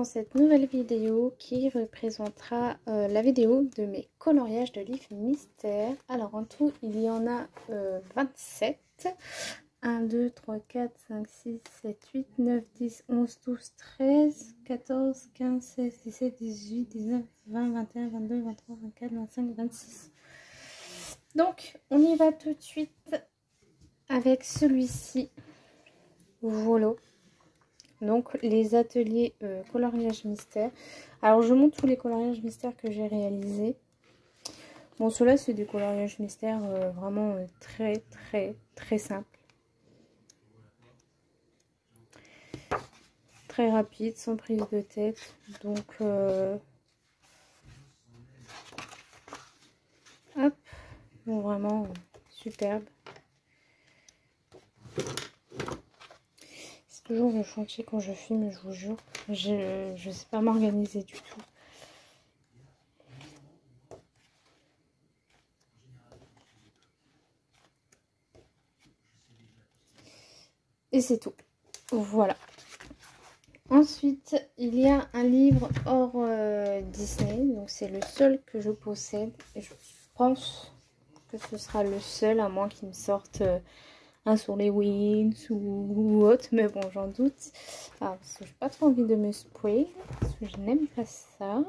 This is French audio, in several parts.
cette nouvelle vidéo qui représentera la vidéo de mes coloriages de livres mystères. Alors en tout il y en a 27. 1, 2, 3, 4, 5, 6, 7, 8, 9, 10, 11, 12, 13, 14, 15, 16, 17, 18, 19, 20, 21, 22, 23, 24, 25, 26. Donc on y va tout de suite avec celui-ci. Voilà. Donc les ateliers coloriage mystère. Alors je montre tous les coloriages mystères que j'ai réalisés. Bon, ceux-là c'est des coloriages mystères vraiment très simples. Très rapide, sans prise de tête. Donc hop, bon, vraiment superbe. C'est toujours le chantier quand je filme, je vous jure. Je sais pas m'organiser du tout. Et c'est tout. Voilà. Ensuite, il y a un livre hors Disney. Donc c'est le seul que je possède. Et je pense que ce sera le seul, à moins qu'il me sorte un sur les Wings ou autre. Mais bon, j'en doute. Alors, parce que j'ai pas trop envie de me spoiler. Parce que je n'aime pas ça.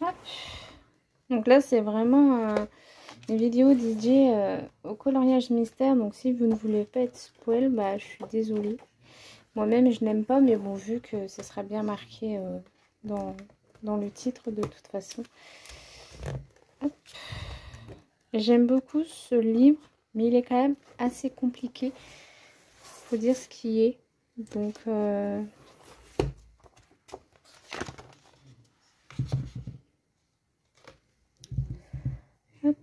Hop. Donc là, c'est vraiment une vidéo DJ au coloriage mystère. Donc si vous ne voulez pas être spoil, bah je suis désolée. Moi-même, je n'aime pas, mais bon, vu que ce sera bien marqué dans le titre de toute façon. J'aime beaucoup ce livre, mais il est quand même assez compliqué. Faut dire ce qui est. Donc hop.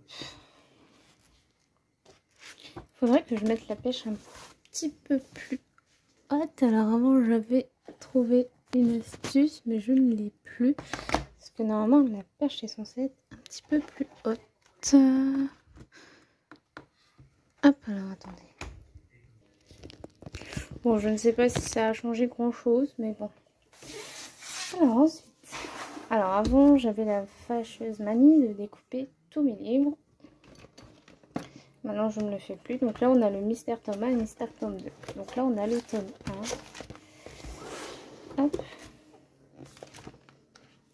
Faudrait que je mette la pêche un petit peu plus haute. Alors avant j'avais trouvé une astuce, mais je ne l'ai plus. Parce que normalement la perche est censée être un petit peu plus haute. Hop, alors attendez. Bon, je ne sais pas si ça a changé grand chose, mais bon. Alors ensuite. Alors avant j'avais la fâcheuse manie de découper tous mes livres. Maintenant, je ne le fais plus. Donc là, on a le Mystère tome 1 et Mystère tome 2. Donc là, on a le tome 1. Hop.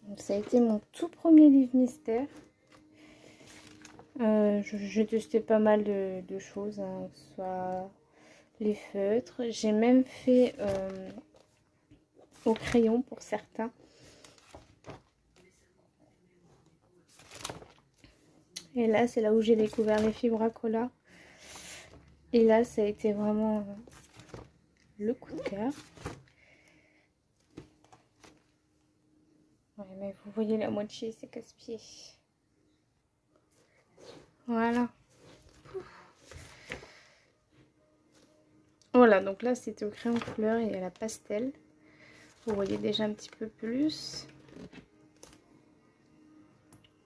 Donc, ça a été mon tout premier livre mystère. J'ai testé pas mal de choses, hein, que ce soit les feutres. J'ai même fait au crayon pour certains. Et là, c'est là où j'ai découvert les fibres à cola. Et là, ça a été vraiment le coup de cœur. Ouais, mais vous voyez la moitié, c'est casse-pied. Voilà. Voilà, donc là, c'était au crayon couleur et à la pastel. Vous voyez déjà un petit peu plus.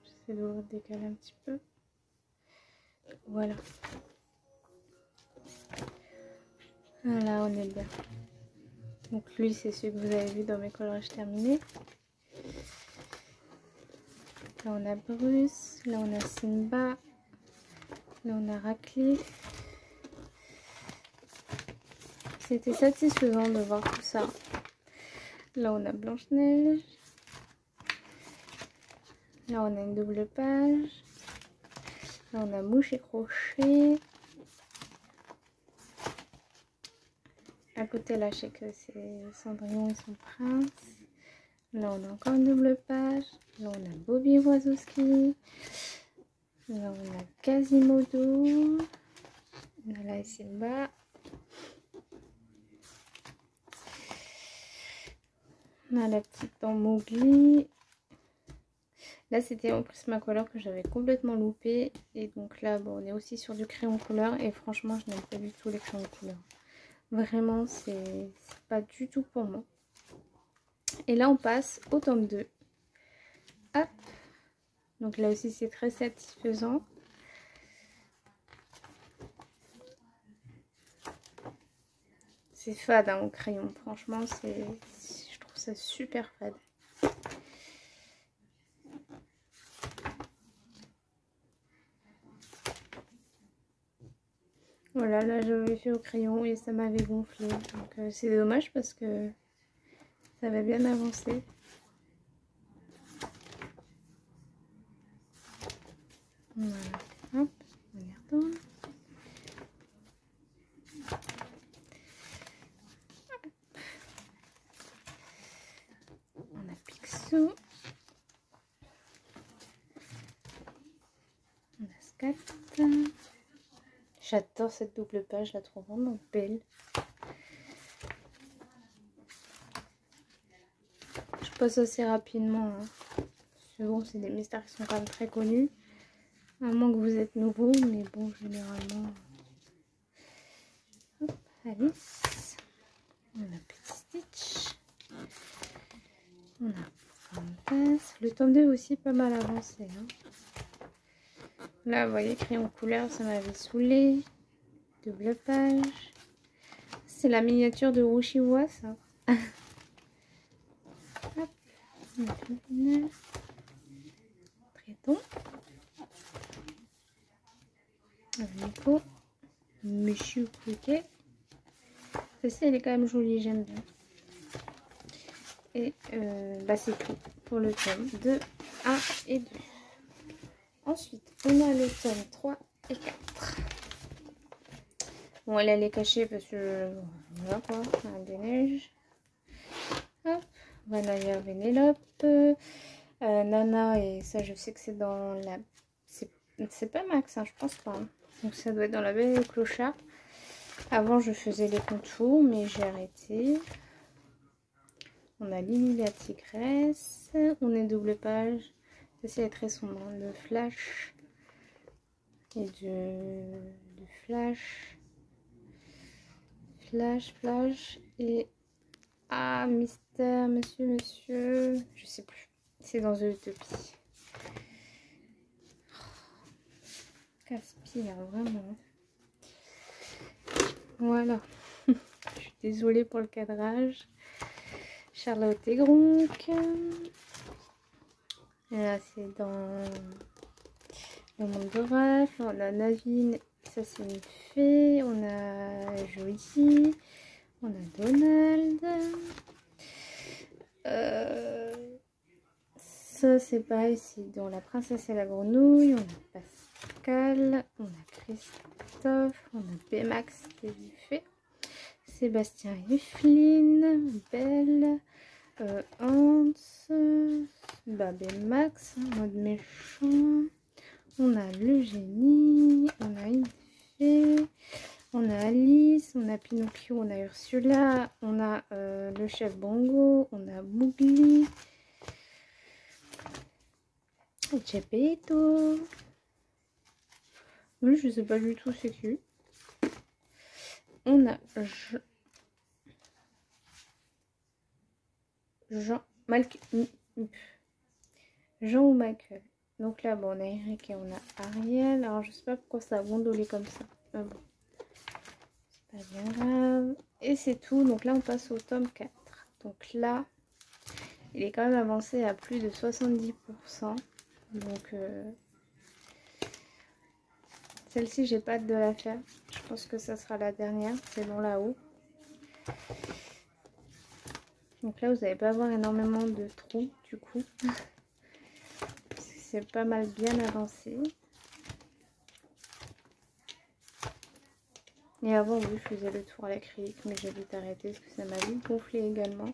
J'essaie de vous décaler un petit peu. Voilà. Voilà, on est bien. Donc lui, c'est celui que vous avez vu dans mes coloriages terminés. Là, on a Bruce. Là, on a Simba. Là, on a Radcliffe. C'était satisfaisant de voir tout ça. Là, on a Blanche-Neige. Là, on a une double page. Là, on a Mouche et Crochet. À côté, là, je sais que c'est Cendrillon et son prince. Là, on a encore une double page. Là, on a Bobby Wazowski. Là, on a Quasimodo. Là, et Simba. On a la petite dans Mowgli. Là, c'était en Prismacolor que j'avais complètement loupé. Et donc là, bon, on est aussi sur du crayon couleur. Et franchement, je n'aime pas du tout les crayons couleur. Vraiment, c'est pas du tout pour moi. Et là, on passe au tome 2. Hop. Donc là aussi, c'est très satisfaisant. C'est fade hein, au crayon, franchement, je trouve ça super fade. Voilà, là j'avais fait au crayon et ça m'avait gonflé. Donc c'est dommage parce que ça va bien avancer. Voilà, hop, on y retourne. On a Picsou. On a Scat. J'adore cette double page, je la trouve vraiment belle. Je passe assez rapidement. Hein. Bon, c'est des mystères qui sont quand même très connus. À moins que vous êtes nouveau, mais bon, généralement. Hop, Alice. On a Petit Stitch. On a Fantas. Le tome 2 aussi pas mal avancé. Hein. Là, vous voyez, crayon couleur, ça m'avait saoulé. Double page. C'est la miniature de Rushiwa, ça. Hop, on a le final. Traiton. Nico. Monsieur Cricket. Celle-ci, elle est quand même jolie, j'aime bien. Et bah, c'est tout pour le tome 2, 1 et 2. Ensuite, on a le tome 3 et 4. Bon, elle est cachée parce que voilà quoi, des neiges. Hop, Vanaya Vénélope. Nana, et ça, je sais que c'est dans la. C'est pas Max, hein, je pense pas. Hein. Donc, ça doit être dans la Belle et le Clochard. Avant, je faisais les contours, mais j'ai arrêté. On a Lily la tigresse. On est double page. Celle-ci est très sombre. Hein. Le flash. Et du flash. Flash. Et. Ah, mystère, monsieur. Je sais plus. C'est dans Utopie. Casse-pied, vraiment. Voilà. Je suis désolée pour le cadrage. Charlotte et Gronk. Et là, c'est dans le monde de Raph. On a Navine. Ça, c'est une fée. On a Jolie. On a Donald. Ça, c'est pareil. C'est dans La princesse et la grenouille. On a Pascal. On a Christophe. On a Bémax qui est du fait. Sébastien et Flynn. Belle. Hans. Bémax. Mode méchant. On a le génie. On a une fée. On a Alice, on a Pinocchio, on a Ursula, on a le chef Bongo, on a Mowgli, Geppetto. Oui, je sais pas du tout c'est qui. On a Jean ou Michael. Donc là, bon, on a Eric et on a Ariel. Alors, je sais pas pourquoi ça a gondolé comme ça. Mais bon. Pas bien grave. Et c'est tout. Donc là, on passe au tome 4. Donc là, il est quand même avancé à plus de 70%. Donc, celle-ci, j'ai pas hâte de la faire. Je pense que ça sera la dernière. C'est bon là-haut. Donc là, vous n'allez pas avoir énormément de trous, du coup. C'est pas mal bien avancé. Et avant, oui, je faisais le tour à l'acrylique, mais j'ai vite arrêté parce que ça m'a vite gonflé également.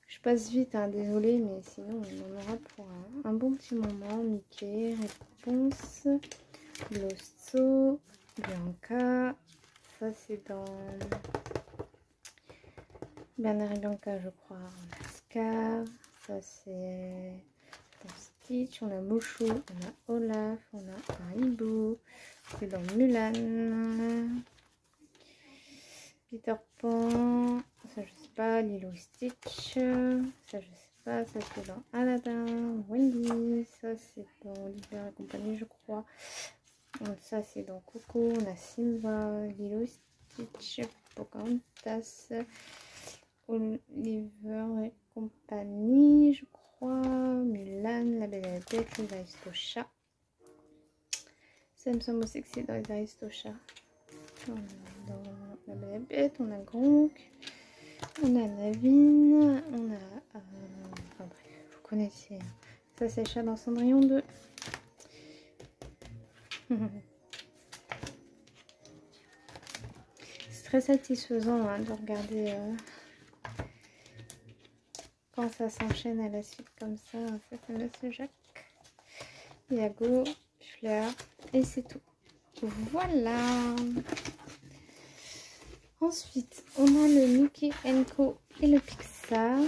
Je passe vite, hein, désolée, mais sinon on en aura pour un bon petit moment. Mickey, Réponse, Losso, Bianca. Ça c'est dans Bernard et Bianca, je crois. On a Scar. Ça c'est dans Stitch. On a Mouchou, on a Olaf, on a un hibou. C'est dans Mulan. Peter Pan, ça je sais pas, Lilo Stitch, ça je sais pas, ça c'est dans Aladdin, Wendy, ça c'est dans Oliver et compagnie je crois, donc, ça c'est dans Coco, on a Simba, Lilo Stitch, Pocahontas, Oliver et compagnie, je crois, Mulan, La Belle et la Bête, les Aristochats. Ça me semble aussi que c'est dans les Aristochats. Dans La Belle et la Bête, on a Gronk, on a Navine, on a... enfin bref, vous connaissez. Hein. Ça c'est Chat dans Cendrillon 2. C'est très satisfaisant hein, de regarder quand ça s'enchaîne à la suite comme ça. Ça c'est Monsieur Jacques, Iago, Fleur et c'est tout. Voilà. Ensuite, on a le Mickey & Co et le Pixar.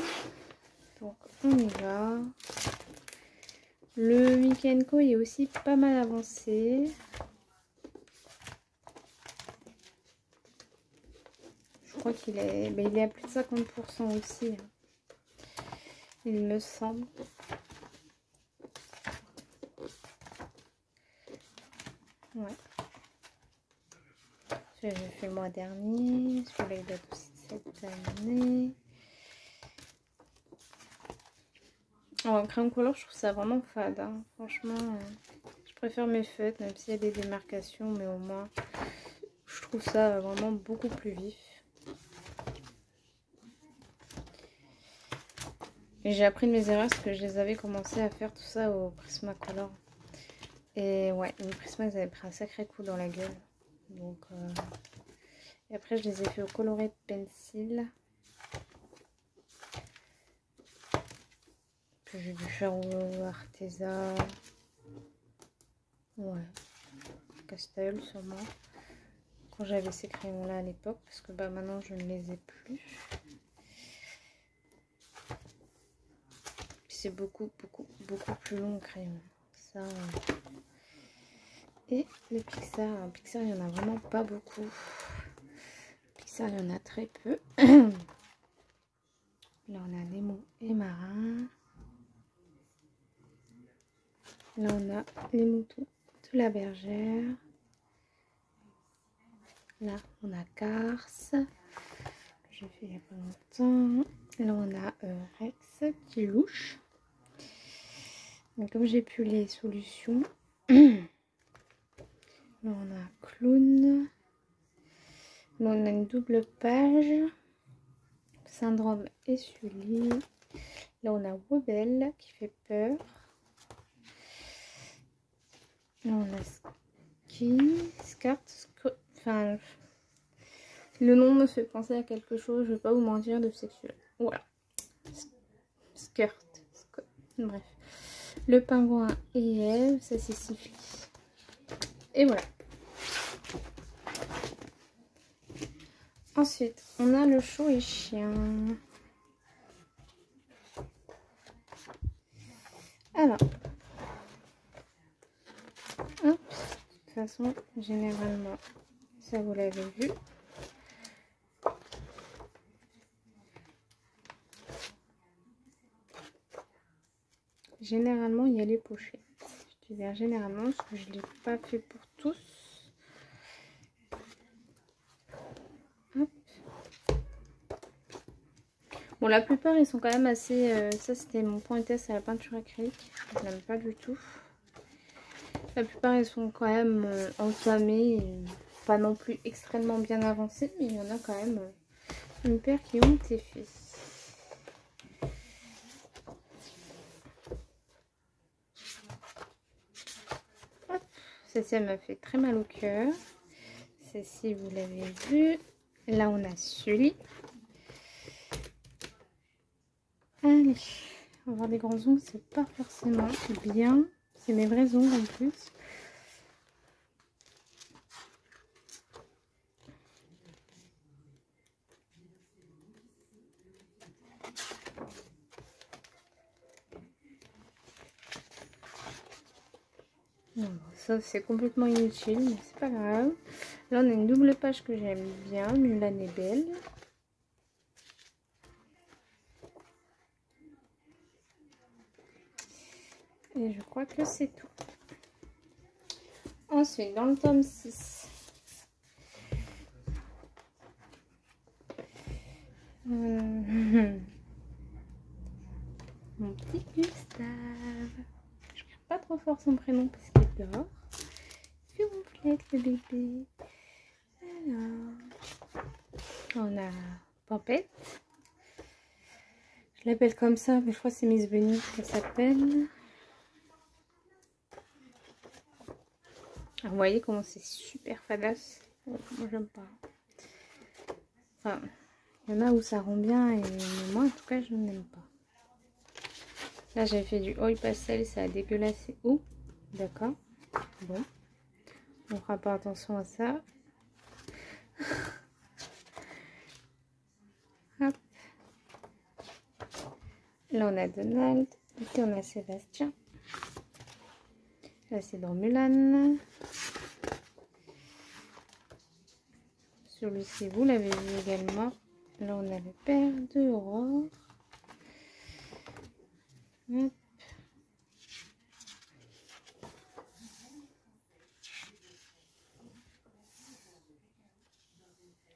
Donc, on y va. Le Mickey & Co est aussi pas mal avancé. Je crois qu'il est, il est à plus de 50% aussi. Il me semble. Ouais. J'ai fait le mois dernier. Celui-là, il date aussi de cette année. En crayon couleur, je trouve ça vraiment fade. Hein. Franchement, je préfère mes feutres, même s'il y a des démarcations, mais au moins, je trouve ça vraiment beaucoup plus vif. Et j'ai appris de mes erreurs parce que je les avais commencé à faire tout ça au Prismacolor. Et ouais, les Prisma, ils avaient pris un sacré coup dans la gueule. Donc, et après, je les ai fait au Colored Pencil. Que j'ai dû faire au Arteza. Ouais. Castell sûrement. Quand j'avais ces crayons là à l'époque. Parce que bah maintenant, je ne les ai plus. C'est beaucoup plus long le crayon. Ça. Et le Pixar. Pixar, il n'y en a vraiment pas beaucoup. Pixar, il y en a très peu. Là, on a Nemo et Marin. Là, on a les moutons de la bergère. Là, on a Cars. Que j'ai fait il n'y a pas longtemps. Là, on a Rex qui louche. Donc, comme j'ai plus les solutions. Là, on a Clown. Là, on a une double page. Syndrome et Sully. Là, on a Wobble qui fait peur. Là, on a Skart. Enfin, le nom me fait penser à quelque chose, je vais pas vous mentir, de sexuel. Voilà. Skirt. Bref. Le pingouin et Eve, ça c'est Siffly. Et voilà. Ensuite, on a le chou et chien. Alors. Hop. De toute façon, généralement, ça vous l'avez vu. Généralement, il y a les pochettes. Je dis bien généralement, parce que je ne l'ai pas fait pour tous. Hop. Bon, la plupart, ils sont quand même assez... ça, c'était mon point de test à la peinture acrylique. Je n'aime pas du tout. La plupart, ils sont quand même entamés. Pas non plus extrêmement bien avancés, mais il y en a quand même une paire qui ont été faits. Celle-ci, elle m'a fait très mal au cœur. Celle-ci, vous l'avez vue. Là, on a Sully. Allez, avoir des grands ongles, c'est pas forcément bien. C'est mes vrais ongles en plus. Non, ça c'est complètement inutile, mais c'est pas grave. Là, on a une double page que j'aime bien. Mulan est belle. Et je crois que c'est tout. Ensuite, dans le tome 6, Mon petit Gustave. Je regarde pas trop fort son prénom parce qu'il dort. Puis on flette le bébé. Alors, on a Pampette. Je l'appelle comme ça, mais je crois que c'est Miss Bunny qu'elle s'appelle. Vous voyez comment c'est super fadasse. Moi j'aime pas. Enfin, il y en a où ça rend bien et moi en tout cas je n'aime pas. Là j'ai fait du oil pastel, ça a dégueulassé. Oh, d'accord. Bon, on fera pas attention à ça. Hop. Là on a Donald, ici on a Sébastien. Là c'est dans Mulan. Celui-ci vous l'avez vu également. Là on a le père de Aurore. Hop.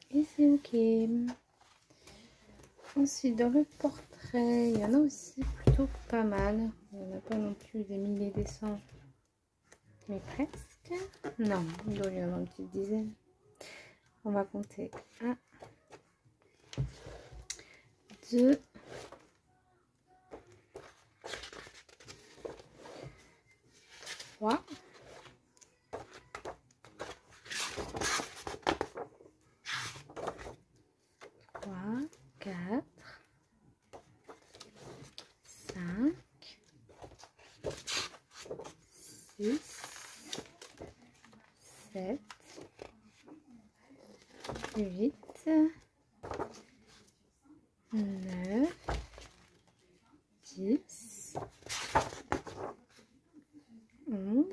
Et c'est ok. Ensuite dans le portrait, il y en a aussi plutôt pas mal. Il n'y en a pas non plus des milliers, des cents. Mais presque. Non, il doit y en avoir une petite dizaine. On va compter 1, 2, 3, 4, 5, 6, 7, 8, 9, 10, 11,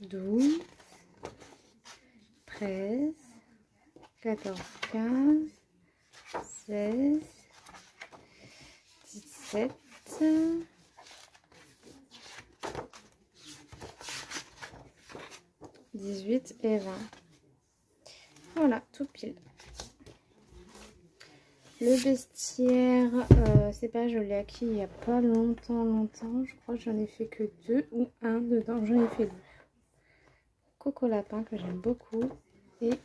12, 13, 14, 15, 16, 17, 18 et 20. Voilà, tout pile. Le bestiaire, c'est pas, je l'ai acquis il n'y a pas longtemps. Je crois que j'en ai fait que 2 ou 1 dedans. J'en ai fait 2. Coco Lapin que j'aime beaucoup. Et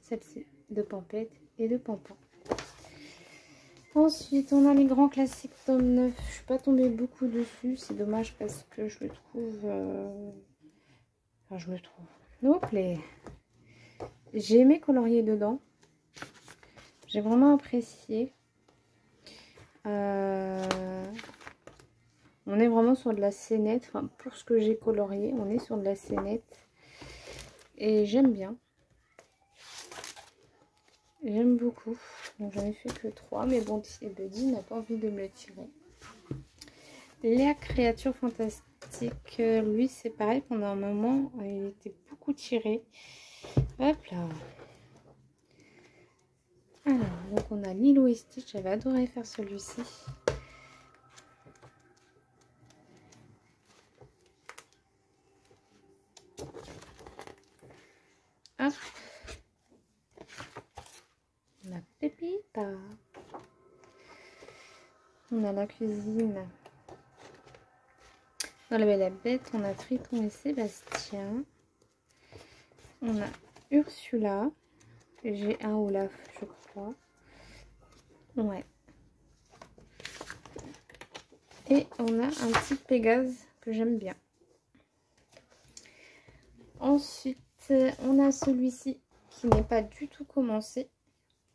celle-ci de Pampette et de Pampan. Ensuite, on a les grands classiques tome 9. Je suis pas tombée beaucoup dessus. C'est dommage parce que je le trouve... Enfin, je le trouve... Donc, j'ai aimé colorier dedans. J'ai vraiment apprécié. On est vraiment sur de la scénette. Enfin, pour ce que j'ai colorié, on est sur de la scénette. Et j'aime bien. J'aime beaucoup. Donc j'en ai fait que 3. Mais bon, Buddy n'a pas envie de me le tirer. La créature fantastique. Lui, c'est pareil. Pendant un moment, il était beaucoup tiré. Hop là. Alors, donc on a Lilo et Stitch. J'avais adoré faire celui-ci. Hop. On a Pépita. On a la cuisine. Dans La Belle et la Bête, on a Triton et Sébastien. On a Ursula. J'ai un Olaf, je crois. Ouais. Et on a un petit Pégase que j'aime bien. Ensuite, on a celui-ci qui n'est pas du tout commencé.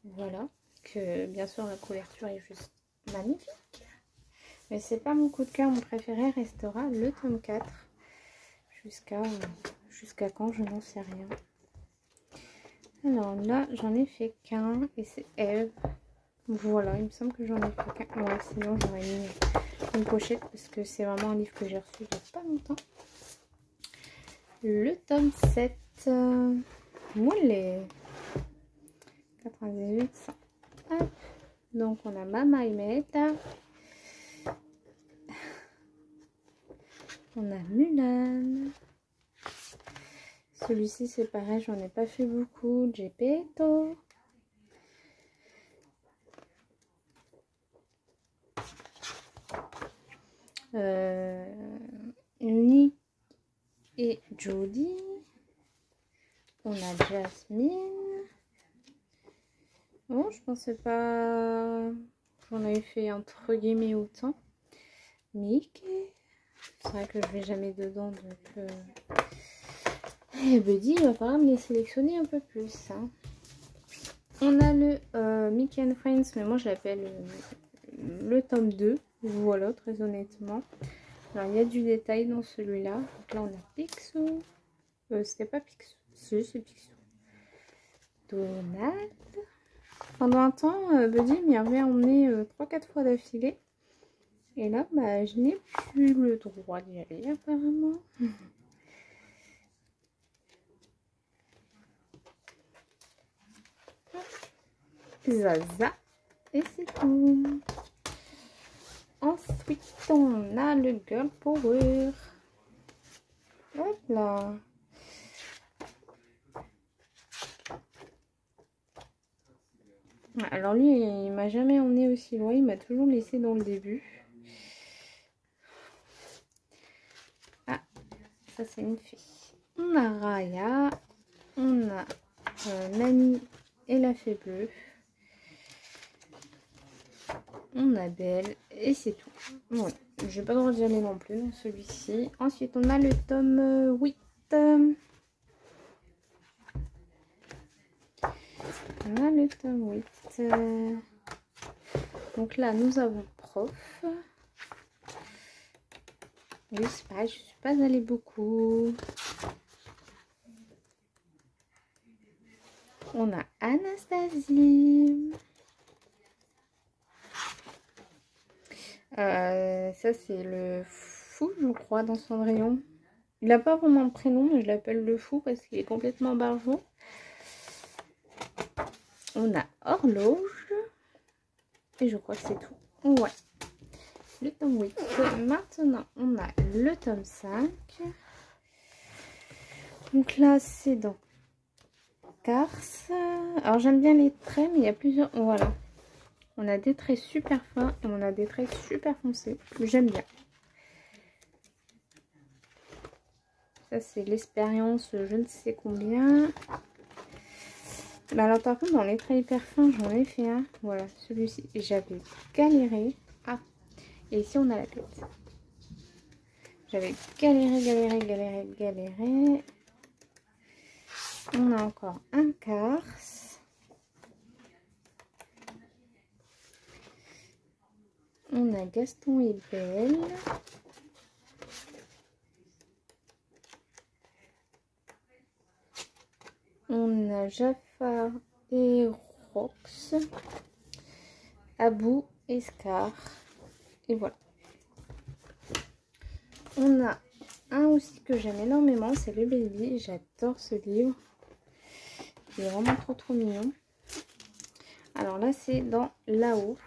Voilà. Que bien sûr, la couverture est juste magnifique. Mais c'est pas mon coup de cœur. Mon préféré restera le tome 4. Jusqu'à quand, je n'en sais rien. Alors là, j'en ai fait qu'un et c'est Eve. Voilà, il me semble que j'en ai fait qu'un. Ouais, sinon j'aurais mis une pochette parce que c'est vraiment un livre que j'ai reçu il n'y a pas longtemps. Le tome 7. Moulé. 98, 100. Hop. Donc on a Mama et Meta. On a Mulan. Celui-ci c'est pareil, j'en ai pas fait beaucoup. Gepetto. Nick et Jody. On a Jasmine. Bon, je pensais pas j'en avais fait entre guillemets autant. Mickey. C'est vrai que je vais jamais dedans, donc et Buddy, il va falloir me les sélectionner un peu plus. Hein. On a le Mickey and Friends, mais moi je l'appelle le tome 2. Voilà, très honnêtement. Alors, il y a du détail dans celui-là. Donc là, on a Picsou. C'était pas Picsou. Si, c'est Picsou. Donald. Pendant un temps, Buddy m'y avait emmené 3-4 fois d'affilée. Et là, bah, je n'ai plus le droit d'y aller, apparemment. Zaza. Et c'est tout. Ensuite, on a le Girl Power. Hop là. Alors lui, il m'a jamais emmené aussi loin. Il m'a toujours laissé dans le début. Ah, ça c'est une fille. On a Raya. On a Nani et la fée bleue. On a Belle et c'est tout. Bon, je n'ai pas le droit d'y aller non plus dans celui-ci. Ensuite, on a le tome 8. On a le tome 8. Donc là, nous avons Prof. Oui, c'est pareil, je ne suis pas allée beaucoup. On a Anastasie. Ça c'est le fou, je crois, dans Cendrillon. Il n'a pas vraiment de prénom, mais je l'appelle le fou parce qu'il est complètement barjot. On a Horloge. Et je crois que c'est tout. Ouais. Le tome 8. Maintenant, on a le tome 5. Donc là, c'est dans Cars. Alors j'aime bien les traits, mais il y a plusieurs... Voilà. On a des traits super fins et on a des traits super foncés. J'aime bien. Ça, c'est l'expérience je ne sais combien. Mais alors, par contre, dans les traits hyper fins, j'en ai fait un. Voilà, celui-ci, j'avais galéré. Ah, et ici, on a la tête. J'avais galéré. On a encore un Cars. On a Gaston et Belle. On a Jafar et Rox. Abou et Scar. Et voilà. On a un aussi que j'aime énormément, c'est le Baby. J'adore ce livre. Il est vraiment trop mignon. Alors là, c'est dans là-haut.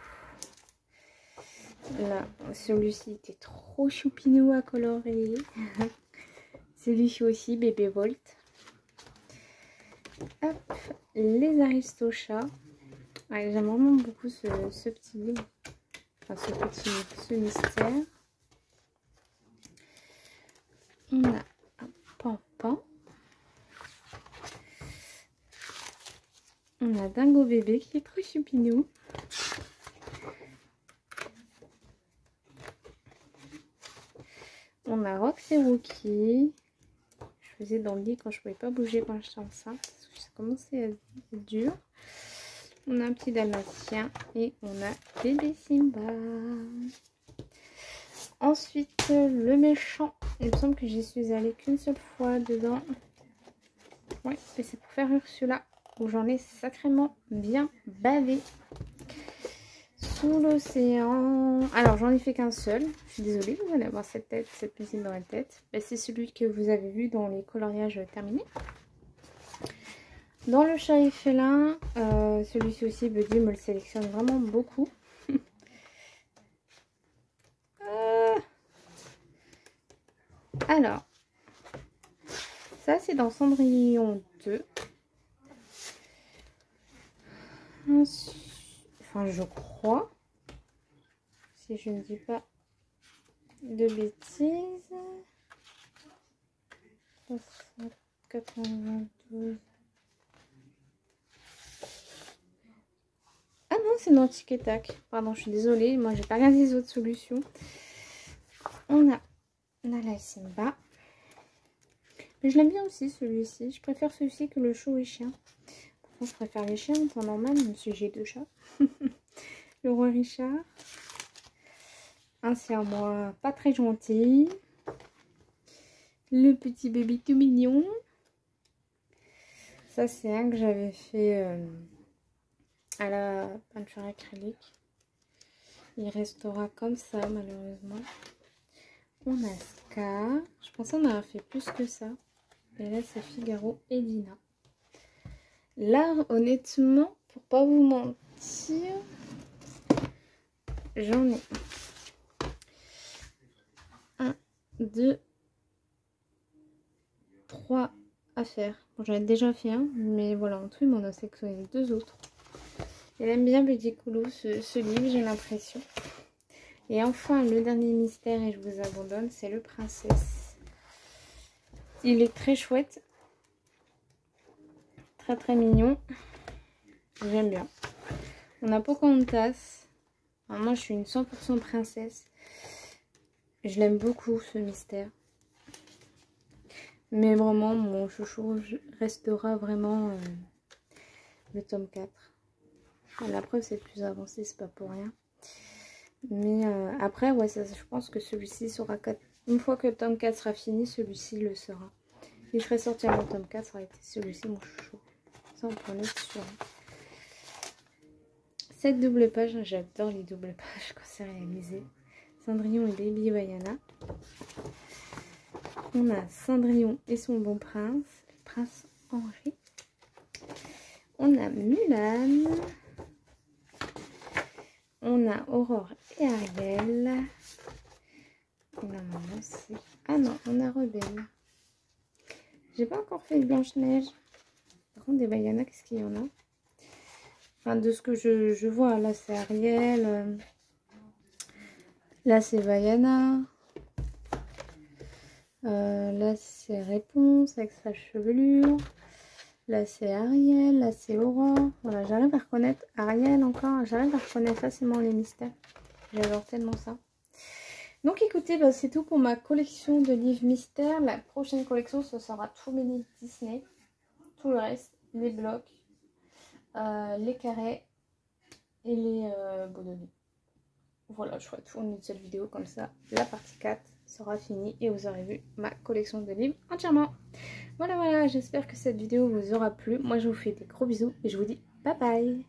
Là, celui-ci était trop choupinou à colorer. Celui-ci aussi, Bébé Volt. Hop, les Aristochats. Ouais, j'aime vraiment beaucoup ce petit livre. Enfin, ce mystère. On a un Pampan. On a Dingo Bébé qui est trop choupinou. On a Rox et Rookie. Je faisais dans le lit quand je ne pouvais pas bouger quand j'étais enceinte. Parce que ça commençait à être dur. On a un petit dalmatien et on a bébé Simba. Ensuite, le méchant. Il me semble que j'y suis allée qu'une seule fois dedans. Oui, et c'est pour faire Ursula où j'en ai sacrément bien bavé. Sous l'océan. Alors, j'en ai fait qu'un seul. Je suis désolée, vous allez avoir cette piscine dans la tête. C'est celui que vous avez vu dans les coloriages terminés. Dans le chat et félin, celui-ci aussi, Buddy me le sélectionne vraiment beaucoup. Alors, Ça, c'est dans Cendrillon 2. Enfin, je crois. Si je ne dis pas de bêtises. 392. Ah non, c'est dans Tic et Tac. Pardon, je suis désolée. Moi, j'ai pas regardé les autres solutions. On a Nala et Simba. Mais je l'aime bien aussi, celui-ci. Je préfère celui-ci que le chou et chien. Par contre, je préfère les chiens en temps normal, même si j'ai 2 chats. Le roi Richard. Un siamois pas très gentil. Le petit bébé tout mignon. Ça, c'est un que j'avais fait à la peinture acrylique. Il restera comme ça, malheureusement. On a Scar. Je pensais en avoir fait plus que ça. Et là, c'est Figaro et Dina. Là, honnêtement, pour pas vous mentir, j'en ai 1, 2, 3 à faire. Bon, j'en ai déjà fait un, mais voilà, en tout, il m'en a sélectionné 2 autres. Elle aime bien Petit Coulou, ce livre, j'ai l'impression. Et enfin, le dernier mystère, et je vous abandonne, c'est le Princesse. Il est très chouette. Très très mignon. J'aime bien. On a Pocahontas. Alors moi, je suis une 100% princesse. Je l'aime beaucoup, ce mystère. Mais vraiment, mon chouchou restera vraiment le tome 4. La preuve, c'est plus avancé, c'est pas pour rien. Mais après, ouais, ça, je pense que celui-ci sera... Une fois que le tome 4 sera fini, celui-ci le sera. Il serait sorti avant le tome 4, ça aurait été celui-ci, mon chouchou. Ça, on peut en être sûr. Cette double page, j'adore les doubles pages quand c'est réalisé. Cendrillon et Baby Vaiana. On a Cendrillon et son bon prince, le prince Henri. On a Mulan. On a Aurore et Ariel. On a maman aussi. Ah non, on a Rebelle. J'ai pas encore fait Blanche-Neige. Par contre, des Vaiana, qu'est-ce qu'il y en a? Enfin, de ce que je vois, là c'est Ariel. Là c'est Vaiana. Là c'est Réponse avec sa chevelure. Là c'est Ariel. Là c'est Aurore. Voilà, j'arrive à reconnaître Ariel encore. J'arrive à reconnaître facilement les mystères. J'adore tellement ça. Donc écoutez, bah, c'est tout pour ma collection de livres mystères. La prochaine collection, ce sera tous mes livres Disney. Tout le reste, les blocs, les carrés et les boulonnais. Voilà, je ferai tout en une seule vidéo, comme ça la partie 4 sera finie et vous aurez vu ma collection de livres entièrement. Voilà, j'espère que cette vidéo vous aura plu. Moi je vous fais des gros bisous et je vous dis bye bye.